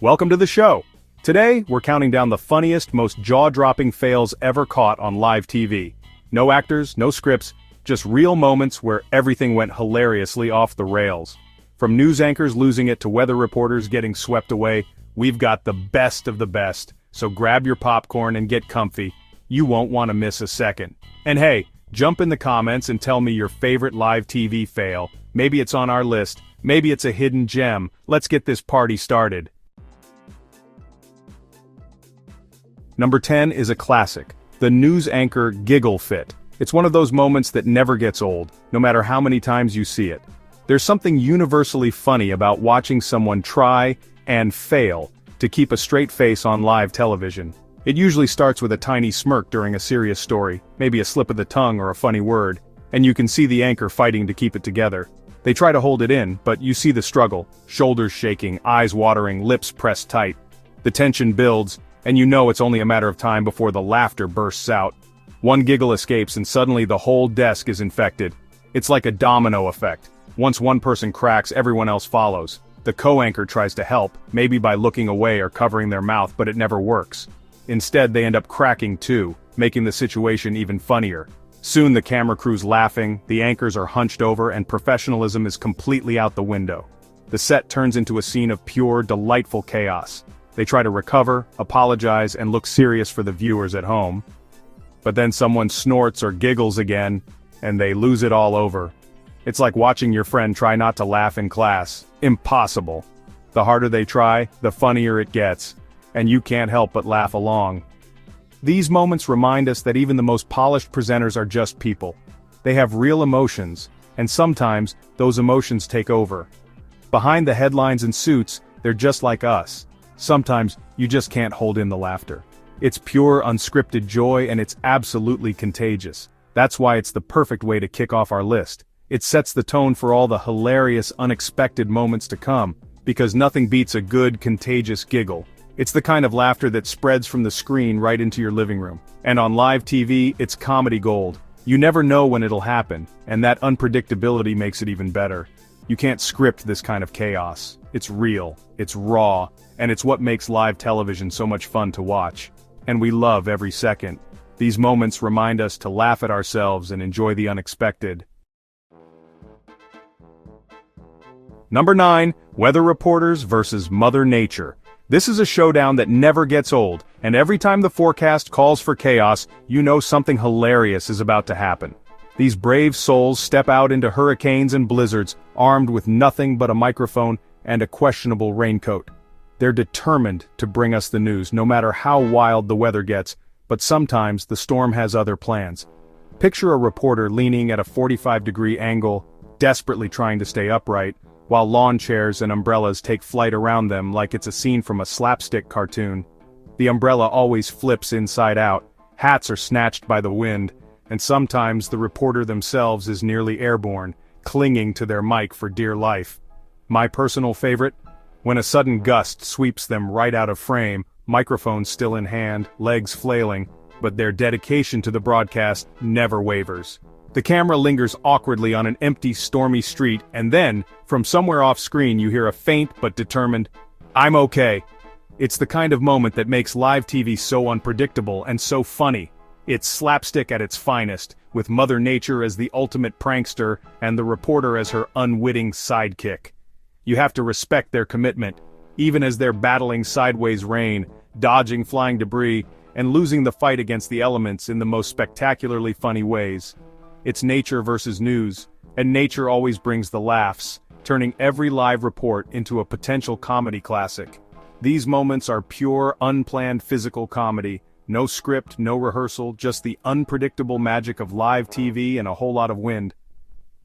Welcome to the show. Today, we're counting down the funniest, most jaw-dropping fails ever caught on live TV. No actors, no scripts, just real moments where everything went hilariously off the rails. From news anchors losing it to weather reporters getting swept away, we've got the best of the best. So grab your popcorn and get comfy. You won't want to miss a second. And hey, jump in the comments and tell me your favorite live TV fail. Maybe it's on our list, maybe it's a hidden gem. Let's get this party started. Number 10 is a classic, the news anchor giggle fit. It's one of those moments that never gets old, no matter how many times you see it. There's something universally funny about watching someone try and fail to keep a straight face on live television. It usually starts with a tiny smirk during a serious story, maybe a slip of the tongue or a funny word, and you can see the anchor fighting to keep it together. They try to hold it in, but you see the struggle, shoulders shaking, eyes watering, lips pressed tight. The tension builds, and you know it's only a matter of time before the laughter bursts out. One giggle escapes and suddenly the whole desk is infected. It's like a domino effect. Once one person cracks, everyone else follows. The co-anchor tries to help, maybe by looking away or covering their mouth, but it never works. Instead, they end up cracking too, making the situation even funnier. Soon the camera crew's laughing, the anchors are hunched over, and professionalism is completely out the window. The set turns into a scene of pure, delightful chaos. They try to recover, apologize, and look serious for the viewers at home. But then someone snorts or giggles again, and they lose it all over. It's like watching your friend try not to laugh in class. Impossible. The harder they try, the funnier it gets, and you can't help but laugh along. These moments remind us that even the most polished presenters are just people. They have real emotions, and sometimes those emotions take over. Behind the headlines and suits, they're just like us. Sometimes you just can't hold in the laughter. It's pure, unscripted joy, and it's absolutely contagious. That's why it's the perfect way to kick off our list. It sets the tone for all the hilarious, unexpected moments to come, because nothing beats a good, contagious giggle. It's the kind of laughter that spreads from the screen right into your living room. And on live TV, it's comedy gold. You never know when it'll happen, and that unpredictability makes it even better. You can't script this kind of chaos. It's real, it's raw, and it's what makes live television so much fun to watch. And we love every second. These moments remind us to laugh at ourselves and enjoy the unexpected. Number 9, weather reporters versus Mother Nature. This is a showdown that never gets old, and every time the forecast calls for chaos, you know something hilarious is about to happen. These brave souls step out into hurricanes and blizzards, armed with nothing but a microphone and a questionable raincoat. They're determined to bring us the news, no matter how wild the weather gets, but sometimes the storm has other plans. Picture a reporter leaning at a 45-degree angle, desperately trying to stay upright, while lawn chairs and umbrellas take flight around them like it's a scene from a slapstick cartoon. The umbrella always flips inside out, hats are snatched by the wind, and sometimes the reporter themselves is nearly airborne, clinging to their mic for dear life. My personal favorite? When a sudden gust sweeps them right out of frame, microphone still in hand, legs flailing, but their dedication to the broadcast never wavers. The camera lingers awkwardly on an empty, stormy street, and then, from somewhere off screen you hear a faint but determined, "I'm okay." It's the kind of moment that makes live TV so unpredictable and so funny. It's slapstick at its finest, with Mother Nature as the ultimate prankster and the reporter as her unwitting sidekick. You have to respect their commitment, even as they're battling sideways rain, dodging flying debris, and losing the fight against the elements in the most spectacularly funny ways. It's nature versus news, and nature always brings the laughs, turning every live report into a potential comedy classic. These moments are pure, unplanned physical comedy, no script, no rehearsal, just the unpredictable magic of live TV and a whole lot of wind.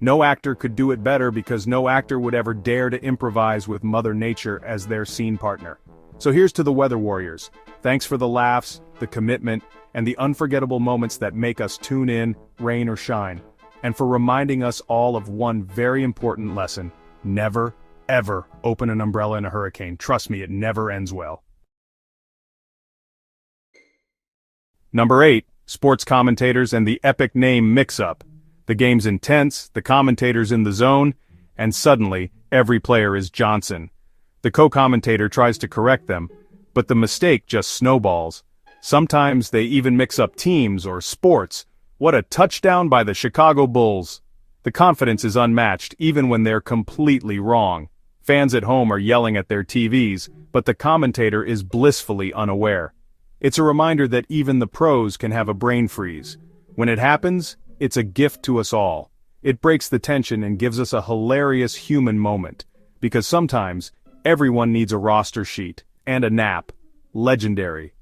No actor could do it better because no actor would ever dare to improvise with Mother Nature as their scene partner. So here's to the Weather Warriors. Thanks for the laughs, the commitment, and the unforgettable moments that make us tune in, rain or shine. And for reminding us all of one very important lesson: never, ever open an umbrella in a hurricane. Trust me, it never ends well. Number 8, sports commentators and the epic name mix-up. The game's intense, the commentator's in the zone, and suddenly, every player is Johnson. The co-commentator tries to correct them, but the mistake just snowballs. Sometimes they even mix up teams or sports. What a touchdown by the Chicago Bulls! The confidence is unmatched even when they're completely wrong. Fans at home are yelling at their TVs, but the commentator is blissfully unaware. It's a reminder that even the pros can have a brain freeze. When it happens, it's a gift to us all. It breaks the tension and gives us a hilarious human moment. Because sometimes, everyone needs a roster sheet. And a nap. Legendary.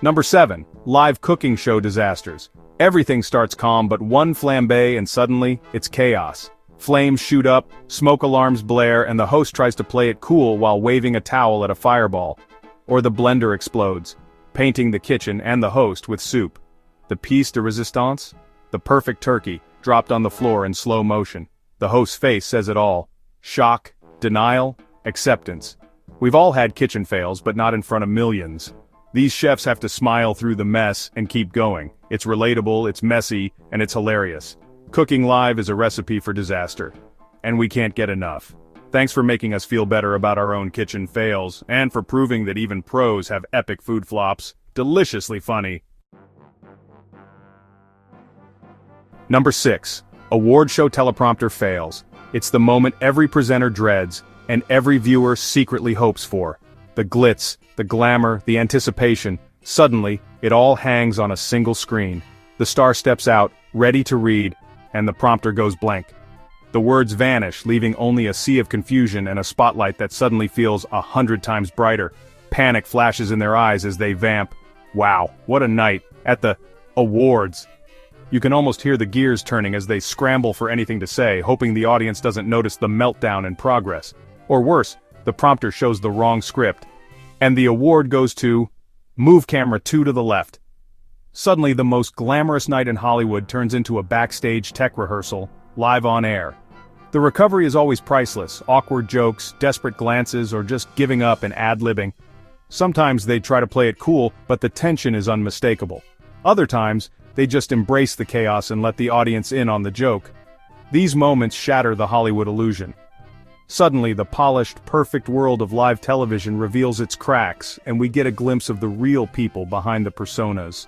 Number 7. Live cooking show disasters. Everything starts calm but one flambe and suddenly, it's chaos. Flames shoot up, smoke alarms blare, and the host tries to play it cool while waving a towel at a fireball. Or the blender explodes, painting the kitchen and the host with soup. The piece de resistance? The perfect turkey, dropped on the floor in slow motion. The host's face says it all. Shock, denial, acceptance. We've all had kitchen fails, but not in front of millions. These chefs have to smile through the mess and keep going. It's relatable, it's messy, and it's hilarious. Cooking live is a recipe for disaster. And we can't get enough. Thanks for making us feel better about our own kitchen fails, and for proving that even pros have epic food flops. Deliciously funny. Number 6. Award show teleprompter fails. It's the moment every presenter dreads, and every viewer secretly hopes for. The glitz, the glamour, the anticipation. Suddenly, it all hangs on a single screen. The star steps out, ready to read, and the prompter goes blank. The words vanish, leaving only a sea of confusion and a spotlight that suddenly feels 100 times brighter. Panic flashes in their eyes as they vamp. Wow, what a night, at the awards. You can almost hear the gears turning as they scramble for anything to say, hoping the audience doesn't notice the meltdown in progress. Or worse, the prompter shows the wrong script. And the award goes to Move Camera 2 to the left. Suddenly the most glamorous night in Hollywood turns into a backstage tech rehearsal, live on air. The recovery is always priceless, awkward jokes, desperate glances, or just giving up and ad-libbing. Sometimes they try to play it cool, but the tension is unmistakable. Other times, they just embrace the chaos and let the audience in on the joke. These moments shatter the Hollywood illusion. Suddenly, the polished, perfect world of live television reveals its cracks, and we get a glimpse of the real people behind the personas.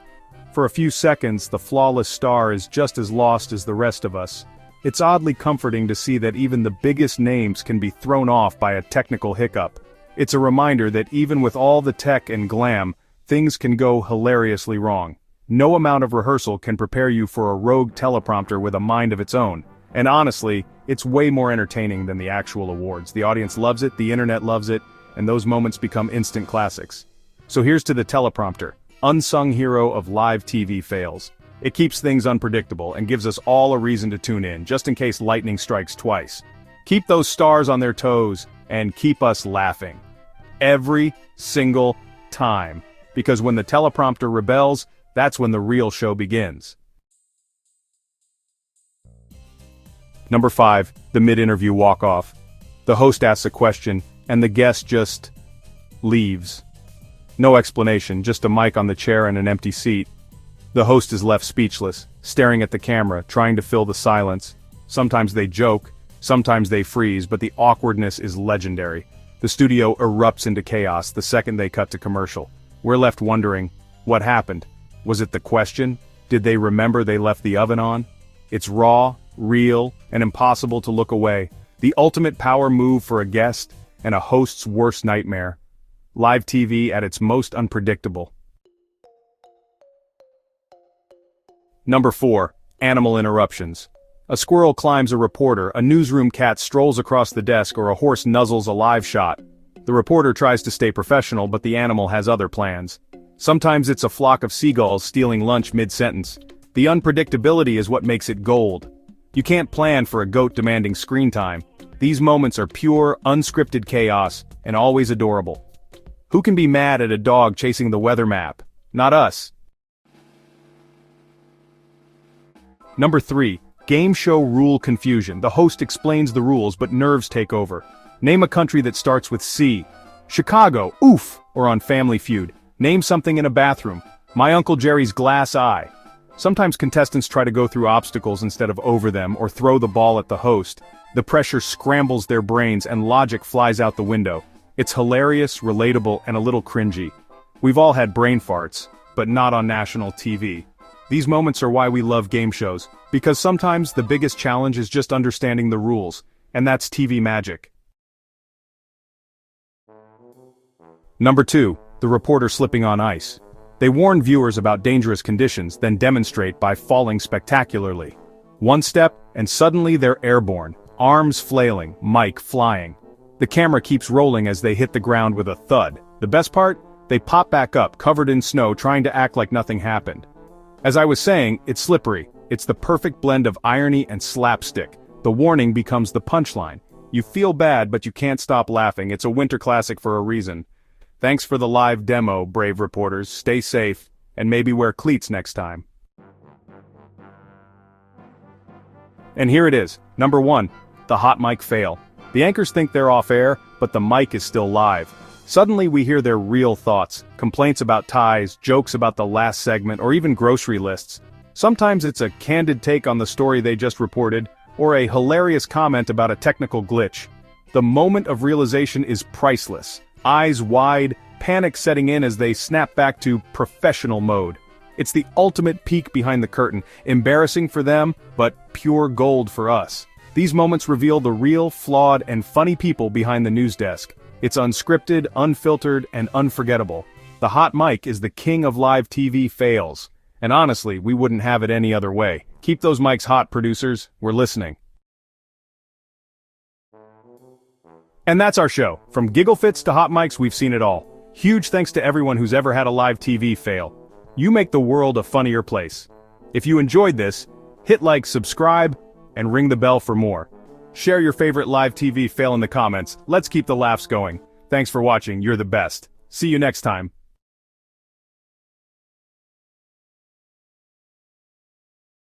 For a few seconds, the flawless star is just as lost as the rest of us. It's oddly comforting to see that even the biggest names can be thrown off by a technical hiccup. It's a reminder that even with all the tech and glam, things can go hilariously wrong. No amount of rehearsal can prepare you for a rogue teleprompter with a mind of its own. And honestly, it's way more entertaining than the actual awards. The audience loves it, the internet loves it, and those moments become instant classics. So here's to the teleprompter, unsung hero of live TV fails. It keeps things unpredictable and gives us all a reason to tune in, just in case lightning strikes twice. Keep those stars on their toes, and keep us laughing. Every single time. Because when the teleprompter rebels, that's when the real show begins. Number 5, the mid-interview walk-off. The host asks a question, and the guest just leaves. No explanation, just a mic on the chair and an empty seat. The host is left speechless, staring at the camera, trying to fill the silence. Sometimes they joke, sometimes they freeze, but the awkwardness is legendary. The studio erupts into chaos the second they cut to commercial. We're left wondering, what happened? Was it the question? Did they remember they left the oven on? It's raw, real, and impossible to look away. The ultimate power move for a guest, and a host's worst nightmare. Live TV at its most unpredictable. Number 4, animal interruptions. A squirrel climbs a reporter, a newsroom cat strolls across the desk, or a horse nuzzles a live shot. The reporter tries to stay professional, but the animal has other plans. Sometimes it's a flock of seagulls stealing lunch mid-sentence. The unpredictability is what makes it gold. You can't plan for a goat demanding screen time. These moments are pure, unscripted chaos, and always adorable. Who can be mad at a dog chasing the weather map? Not us. Number 3, game show rule confusion. The host explains the rules, but nerves take over. Name a country that starts with C. Chicago, oof, or on Family Feud. Name something in a bathroom. My Uncle Jerry's glass eye. Sometimes contestants try to go through obstacles instead of over them or throw the ball at the host. The pressure scrambles their brains and logic flies out the window. It's hilarious, relatable, and a little cringy. We've all had brain farts, but not on national TV. These moments are why we love game shows, because sometimes the biggest challenge is just understanding the rules, and that's TV magic. Number 2, the reporter slipping on ice. They warn viewers about dangerous conditions, then demonstrate by falling spectacularly. One step, and suddenly they're airborne, arms flailing, mic flying. The camera keeps rolling as they hit the ground with a thud. The best part? They pop back up, covered in snow, trying to act like nothing happened. As I was saying, it's slippery. It's the perfect blend of irony and slapstick. The warning becomes the punchline. You feel bad, but you can't stop laughing. It's a winter classic for a reason. Thanks for the live demo, brave reporters. Stay safe, and maybe wear cleats next time. And here it is, number 1, the hot mic fail. The anchors think they're off air, but the mic is still live. Suddenly we hear their real thoughts, complaints about ties, jokes about the last segment, or even grocery lists. Sometimes it's a candid take on the story they just reported, or a hilarious comment about a technical glitch. The moment of realization is priceless. Eyes wide, panic setting in as they snap back to professional mode. It's the ultimate peek behind the curtain, embarrassing for them, but pure gold for us. These moments reveal the real, flawed, and funny people behind the news desk. It's unscripted, unfiltered, and unforgettable. The hot mic is the king of live TV fails. And honestly, we wouldn't have it any other way. Keep those mics hot, producers. We're listening. And that's our show. From giggle fits to hot mics, we've seen it all. Huge thanks to everyone who's ever had a live TV fail. You make the world a funnier place. If you enjoyed this, hit like, subscribe, and ring the bell for more. Share your favorite live TV fail in the comments. Let's keep the laughs going. Thanks for watching. You're the best. See you next time.